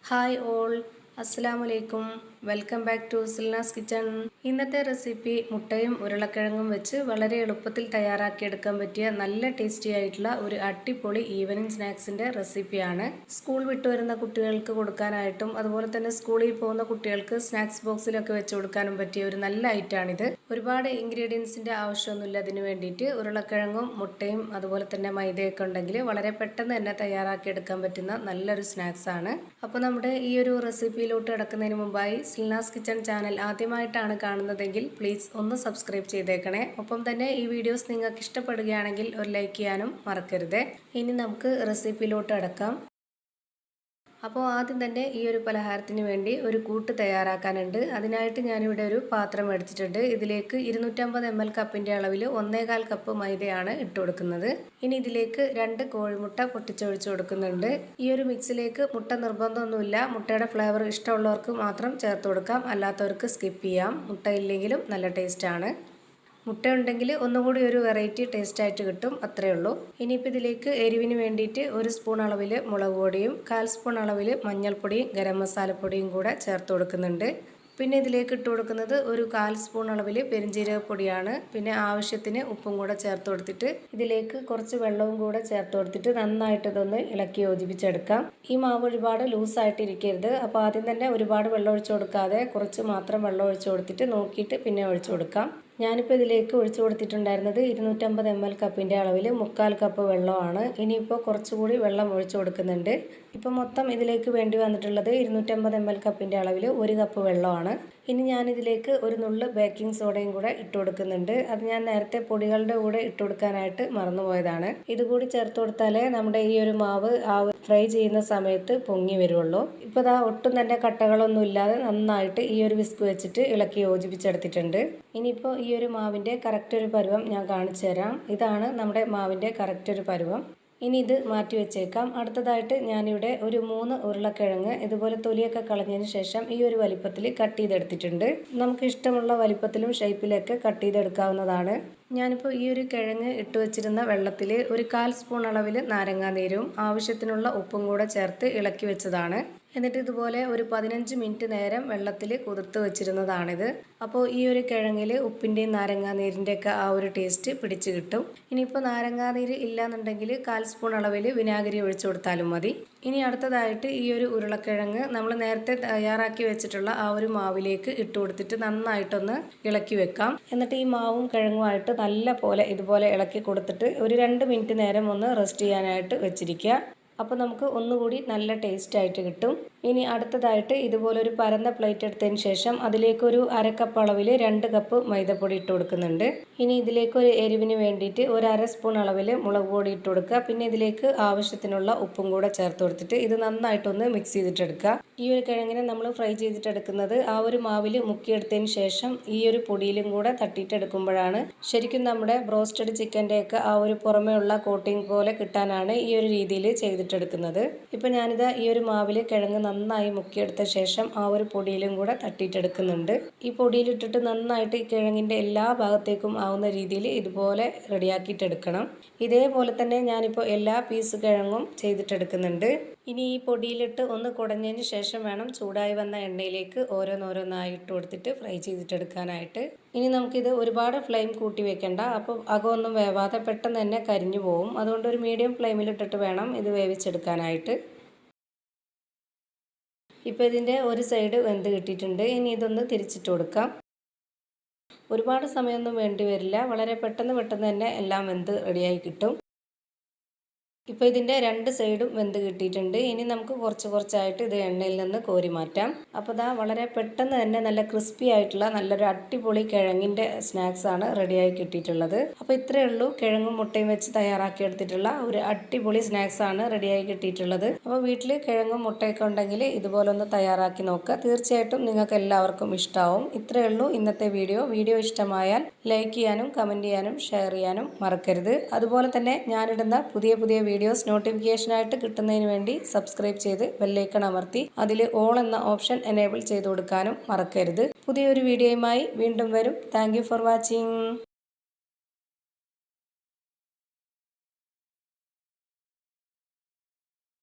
Hi all, അസ്സലാമലൈക്കും. Welcome back to Silna's kitchen. ഇന്നത്തെ recipe മുട്ടയും ഉരുളക്കിഴങ്ങും വെച്ച് വളരെ എളുപ്പത്തിൽ തയ്യാറാക്കിയെടുക്കാൻ പറ്റിയ നല്ല ടേസ്റ്റി ആയിട്ടുള്ള ഒരു അടിപൊളി ഈവനിങ് സ്നാക്സിൻ്റെ റെസിപ്പിയാണ്. സ്കൂൾ വിട്ടു വരുന്ന കുട്ടികൾക്ക് കൊടുക്കാനായിട്ടും അതുപോലെ തന്നെ സ്കൂളിൽ പോകുന്ന കുട്ടികൾക്ക് സ്നാക്സ് ബോക്സിലൊക്കെ വെച്ച് കൊടുക്കാനും പറ്റിയ ഒരു നല്ല ഐറ്റമാണിത്. ഒരുപാട് ഇൻഗ്രീഡിയൻസിൻ്റെ ആവശ്യമൊന്നുമില്ല അതിന് വേണ്ടിയിട്ട്. ഉരുളക്കിഴങ്ങും മുട്ടയും അതുപോലെ തന്നെ മൈദയൊക്കെ ഉണ്ടെങ്കിൽ വളരെ പെട്ടെന്ന് തന്നെ തയ്യാറാക്കിയെടുക്കാൻ പറ്റുന്ന നല്ലൊരു സ്നാക്സ് ആണ്. അപ്പോൾ നമ്മുടെ ഈ ഒരു റെസിപ്പിയിലോട്ട് കിടക്കുന്നതിന് മുമ്പായി സിൽനാസ് കിച്ചൺ ചാനൽ ആദ്യമായിട്ടാണ് കാണുന്നതെങ്കിൽ പ്ലീസ് ഒന്ന് സബ്സ്ക്രൈബ് ചെയ്തേക്കണേ. ഒപ്പം തന്നെ ഈ വീഡിയോസ് നിങ്ങൾക്ക് ഇഷ്ടപ്പെടുകയാണെങ്കിൽ ഒരു ലൈക്ക് ചെയ്യാനും മറക്കരുത്. ഇനി നമുക്ക് റെസിപ്പിയിലോട്ട് കിടക്കാം. അപ്പോൾ ആദ്യം തന്നെ ഈ ഒരു പലഹാരത്തിന് വേണ്ടി ഒരു കൂട്ട് തയ്യാറാക്കാനുണ്ട്. അതിനായിട്ട് ഞാനിവിടെ ഒരു പാത്രം എടുത്തിട്ടുണ്ട്. ഇതിലേക്ക് 250 ml കപ്പിൻ്റെ അളവിൽ 1.25 കപ്പ് മൈദയാണ് ഇട്ട് കൊടുക്കുന്നത്. ഇനി ഇതിലേക്ക് 2 കോഴിമുട്ട പൊട്ടിച്ചൊഴിച്ച് കൊടുക്കുന്നുണ്ട്. ഈ ഒരു മിക്സിലേക്ക് മുട്ട നിർബന്ധമൊന്നുമില്ല. മുട്ടയുടെ ഫ്ലേവർ ഇഷ്ടമുള്ളവർക്ക് മാത്രം ചേർത്ത് കൊടുക്കാം, അല്ലാത്തവർക്ക് സ്കിപ്പ് ചെയ്യാം. മുട്ട ഇല്ലെങ്കിലും നല്ല ടേസ്റ്റാണ്. മുട്ട ഉണ്ടെങ്കിൽ ഒന്നുകൂടി ഒരു വെറൈറ്റി ടേസ്റ്റ് ആയിട്ട് കിട്ടും, അത്രയേ ഉള്ളൂ. ഇനിയിപ്പോൾ ഇതിലേക്ക് എരിവിന് വേണ്ടിയിട്ട് 1 സ്പൂൺ അളവിൽ മുളക് പൊടിയും 1/4 സ്പൂൺ അളവിൽ മഞ്ഞൾപ്പൊടിയും ഗരം മസാലപ്പൊടിയും കൂടെ ചേർത്ത് കൊടുക്കുന്നുണ്ട്. പിന്നെ ഇതിലേക്ക് ഇട്ട് കൊടുക്കുന്നത് ഒരു 1/4 സ്പൂൺ അളവിൽ പെരിഞ്ജീരകപ്പൊടിയാണ്. പിന്നെ ആവശ്യത്തിന് ഉപ്പും കൂടെ ചേർത്ത് കൊടുത്തിട്ട് ഇതിലേക്ക് കുറച്ച് വെള്ളവും കൂടെ ചേർത്ത് കൊടുത്തിട്ട് നന്നായിട്ട് ഇതൊന്ന് ഇളക്കി യോജിപ്പിച്ചെടുക്കാം. ഈ മാവ് ഒരുപാട് ലൂസായിട്ട് ഇരിക്കരുത്. അപ്പോൾ ആദ്യം തന്നെ ഒരുപാട് വെള്ളം ഒഴിച്ചു കൊടുക്കാതെ കുറച്ച് മാത്രം വെള്ളം ഒഴിച്ചു കൊടുത്തിട്ട് നോക്കിയിട്ട് പിന്നെ ഒഴിച്ചു കൊടുക്കാം. ഞാനിപ്പോൾ ഇതിലേക്ക് ഒഴിച്ചു കൊടുത്തിട്ടുണ്ടായിരുന്നത് 250 ml കപ്പിൻ്റെ അളവിൽ 1/4 കപ്പ് വെള്ളമാണ്. ഇനിയിപ്പോൾ കുറച്ചുകൂടി വെള്ളം ഒഴിച്ചു കൊടുക്കുന്നുണ്ട്. ഇപ്പോൾ മൊത്തം ഇതിലേക്ക് വേണ്ടി വന്നിട്ടുള്ളത് 250 ml കപ്പിൻ്റെ അളവിൽ 1 കപ്പ് വെള്ളമാണ്. ഇനി ഞാനിതിലേക്ക് ഒരു നുള്ള് ബേക്കിംഗ് സോഡയും കൂടെ ഇട്ട് കൊടുക്കുന്നുണ്ട്. അത് ഞാൻ നേരത്തെ പൊടികളുടെ കൂടെ ഇട്ട് കൊടുക്കാനായിട്ട് മറന്നുപോയതാണ്. ഇതുകൂടി ചേർത്ത് കൊടുത്താലേ നമ്മുടെ ഈ ഒരു മാവ് ഫ്രൈ ചെയ്യുന്ന സമയത്ത് പൊങ്ങി വരുള്ളൂ. ഇപ്പോൾ ഇതാ ഒട്ടും തന്നെ കട്ടകളൊന്നും ഇല്ലാതെ നന്നായിട്ട് ഈ ഒരു വിസ്ക് വെച്ചിട്ട് ഇളക്കി യോജിപ്പിച്ചെടുത്തിട്ടുണ്ട്. ഇനിയിപ്പോൾ ഈ ഒരു മാവിൻ്റെ കറക്റ്റ് ഒരു പരുവം ഞാൻ കാണിച്ചു തരാം. ഇതാണ് നമ്മുടെ മാവിൻ്റെ കറക്റ്റ് ഒരു പരുവം. ഇനി ഇത് മാറ്റി വെച്ചേക്കാം. അടുത്തതായിട്ട് ഞാനിവിടെ ഒരു 3 ഉരുളക്കിഴങ്ങ് ഇതുപോലെ തൊലിയൊക്കെ കളഞ്ഞതിന് ശേഷം ഈ ഒരു വലിപ്പത്തിൽ കട്ട് ചെയ്തെടുത്തിട്ടുണ്ട്. നമുക്ക് ഇഷ്ടമുള്ള വലിപ്പത്തിലും ഷേപ്പിലൊക്കെ കട്ട് ചെയ്തെടുക്കാവുന്നതാണ്. ഞാനിപ്പോൾ ഈ ഒരു കിഴങ്ങ് ഇട്ട് വെച്ചിരുന്ന വെള്ളത്തിൽ ഒരു 1/4 സ്പൂൺ അളവിൽ നാരങ്ങാനീരും ആവശ്യത്തിനുള്ള ഉപ്പും കൂടെ ചേർത്ത് ഇളക്കി വെച്ചതാണ്. എന്നിട്ട് ഇതുപോലെ ഒരു 15 മിനിറ്റ് നേരം വെള്ളത്തിൽ കുതിർത്ത് വെച്ചിരുന്നതാണിത്. അപ്പോൾ ഈ ഒരു കിഴങ്ങിൽ ഉപ്പിൻ്റെയും നാരങ്ങാനീരിൻ്റെയൊക്കെ ആ ഒരു ടേസ്റ്റ് പിടിച്ച് കിട്ടും. ഇനിയിപ്പോൾ നാരങ്ങാനീര് ഇല്ലാന്നുണ്ടെങ്കിൽ 1/4 സ്പൂൺ അളവിൽ വിനാഗിരി ഒഴിച്ചു കൊടുത്താലും മതി. ഇനി അടുത്തതായിട്ട് ഈ ഒരു ഉരുളക്കിഴങ്ങ് നമ്മൾ നേരത്തെ തയ്യാറാക്കി വെച്ചിട്ടുള്ള ആ ഒരു മാവിലേക്ക് ഇട്ട് കൊടുത്തിട്ട് നന്നായിട്ടൊന്ന് ഇളക്കി വെക്കാം. എന്നിട്ട് ഈ മാവും കിഴങ്ങുമായിട്ട് നല്ല പോലെ ഇതുപോലെ ഇളക്കി കൊടുത്തിട്ട് ഒരു 2 മിനിറ്റ് നേരം ഒന്ന് റെസ്റ്റ് ചെയ്യാനായിട്ട് വെച്ചിരിക്കുക. അപ്പോൾ നമുക്ക് ഒന്നുകൂടി നല്ല ടേസ്റ്റ് ആയിട്ട് കിട്ടും. ഇനി അടുത്തതായിട്ട് ഇതുപോലെ ഒരു പരന്ന പ്ലേറ്റ് എടുത്തതിന് ശേഷം അതിലേക്കൊരു 1/2 കപ്പ് അളവിൽ 2 കപ്പ് മൈദപ്പൊടി ഇട്ട് കൊടുക്കുന്നുണ്ട്. ഇനി ഇതിലേക്ക് ഒരു എരിവിന് വേണ്ടിയിട്ട് ഒരു 1/2 സ്പൂൺ അളവിൽ മുളക് പൊടി ഇട്ട് കൊടുക്കുക. പിന്നെ ഇതിലേക്ക് ആവശ്യത്തിനുള്ള ഉപ്പും കൂടെ ചേർത്ത് കൊടുത്തിട്ട് ഇത് നന്നായിട്ടൊന്ന് മിക്സ് ചെയ്തിട്ടെടുക്കുക. ഈ ഒരു കിഴങ്ങിനെ നമ്മൾ ഫ്രൈ ചെയ്തിട്ടെടുക്കുന്നത് ആ ഒരു മാവിൽ മുക്കിയെടുത്തതിന് ശേഷം ഈ ഒരു പൊടിയിലും കൂടെ തട്ടിയിട്ടെടുക്കുമ്പോഴാണ് ശരിക്കും നമ്മുടെ ബ്രോസ്റ്റഡ് ചിക്കൻ്റെയൊക്കെ ആ ഒരു പുറമേ ഉള്ള കോട്ടിംഗ് പോലെ കിട്ടാനാണ് ഈ ഒരു രീതിയിൽ ചെയ്തിട്ടെടുക്കുന്നത്. ഇപ്പോൾ ഞാനിത് ഈ ഒരു മാവിൽ കിഴങ്ങ് നന്നായി മുക്കിയെടുത്ത ശേഷം ആ ഒരു പൊടിയിലും കൂടെ തട്ടിയിട്ടെടുക്കുന്നുണ്ട്. ഈ പൊടിയിലിട്ടിട്ട് നന്നായിട്ട് ഈ കിഴങ്ങിൻ്റെ എല്ലാ ഭാഗത്തേക്കും ആവുന്ന രീതിയിൽ ഇതുപോലെ റെഡിയാക്കിയിട്ടെടുക്കണം. ഇതേപോലെ തന്നെ ഞാനിപ്പോൾ എല്ലാ പീസ് കിഴങ്ങും ചെയ്തിട്ടെടുക്കുന്നുണ്ട്. ഇനി ഈ പൊടിയിലിട്ട് ഒന്ന് കുടഞ്ഞതിന് ശേഷം വേണം ചൂടായി വന്ന എണ്ണയിലേക്ക് ഓരോന്നോരോന്നായി ഇട്ട് കൊടുത്തിട്ട് ഫ്രൈ ചെയ്തിട്ടെടുക്കാനായിട്ട്. ഇനി നമുക്കിത് ഒരുപാട് ഫ്ലെയിം കൂട്ടി വെക്കണ്ട. അപ്പോൾ അകമൊന്നും വേവാതെ പെട്ടെന്ന് തന്നെ കരിഞ്ഞു പോകും. അതുകൊണ്ട് ഒരു മീഡിയം ഫ്ലെയിമിലിട്ടിട്ട് വേണം ഇത് വേവിച്ചെടുക്കാനായിട്ട്. ഇപ്പോൾ ഇതിൻ്റെ ഒരു സൈഡ് വെന്ത് കിട്ടിയിട്ടുണ്ട്. ഇനി ഇതൊന്ന് തിരിച്ചിട്ട് കൊടുക്കാം. ഒരുപാട് സമയമൊന്നും വേണ്ടി വരില്ല. വളരെ പെട്ടെന്ന് തന്നെ എല്ലാം വെന്ത് റെഡിയായി കിട്ടും. ഇപ്പോൾ ഇതിൻ്റെ 2 സൈഡും വെന്ത് കിട്ടിയിട്ടുണ്ട്. ഇനി നമുക്ക് കുറച്ചായിട്ട് ഇത് എണ്ണയിൽ നിന്ന് കോരി മാറ്റാം. അപ്പോൾ ഇതാ വളരെ പെട്ടെന്ന് തന്നെ നല്ല ക്രിസ്പി ആയിട്ടുള്ള നല്ലൊരു അടിപൊളി കിഴങ്ങിൻ്റെ സ്നാക്സാണ് റെഡിയായി കിട്ടിയിട്ടുള്ളത്. അപ്പോൾ ഇത്രയേ ഉള്ളൂ. കിഴങ്ങും മുട്ടയും വെച്ച് തയ്യാറാക്കിയെടുത്തിട്ടുള്ള ഒരു അടിപൊളി സ്നാക്സാണ് റെഡിയായി കിട്ടിയിട്ടുള്ളത്. അപ്പോൾ വീട്ടിൽ കിഴങ്ങും മുട്ടയൊക്കെ ഉണ്ടെങ്കിൽ ഇതുപോലെ ഒന്ന് തയ്യാറാക്കി നോക്കുക. തീർച്ചയായിട്ടും നിങ്ങൾക്ക് എല്ലാവർക്കും ഇഷ്ടമാവും. ഇത്രയേ ഉള്ളൂ ഇന്നത്തെ വീഡിയോ. വീഡിയോ ഇഷ്ടമായാൽ ലൈക്ക് ചെയ്യാനും കമൻറ്റ് ചെയ്യാനും ഷെയർ ചെയ്യാനും മറക്കരുത്. അതുപോലെ തന്നെ ഞാനിടുന്ന പുതിയ വീഡിയോസ് നോട്ടിഫിക്കേഷനായിട്ട് കിട്ടുന്നതിന് വേണ്ടി സബ്സ്ക്രൈബ് ചെയ്ത് ബെല്ലൈക്കൺ അമർത്തി അതിൽ ഓൾ എന്ന ഓപ്ഷൻ എനേബിൾ ചെയ്ത് കൊടുക്കാനും മറക്കരുത്. പുതിയൊരു വീഡിയോയുമായി വീണ്ടും വരും. Thank you for watching.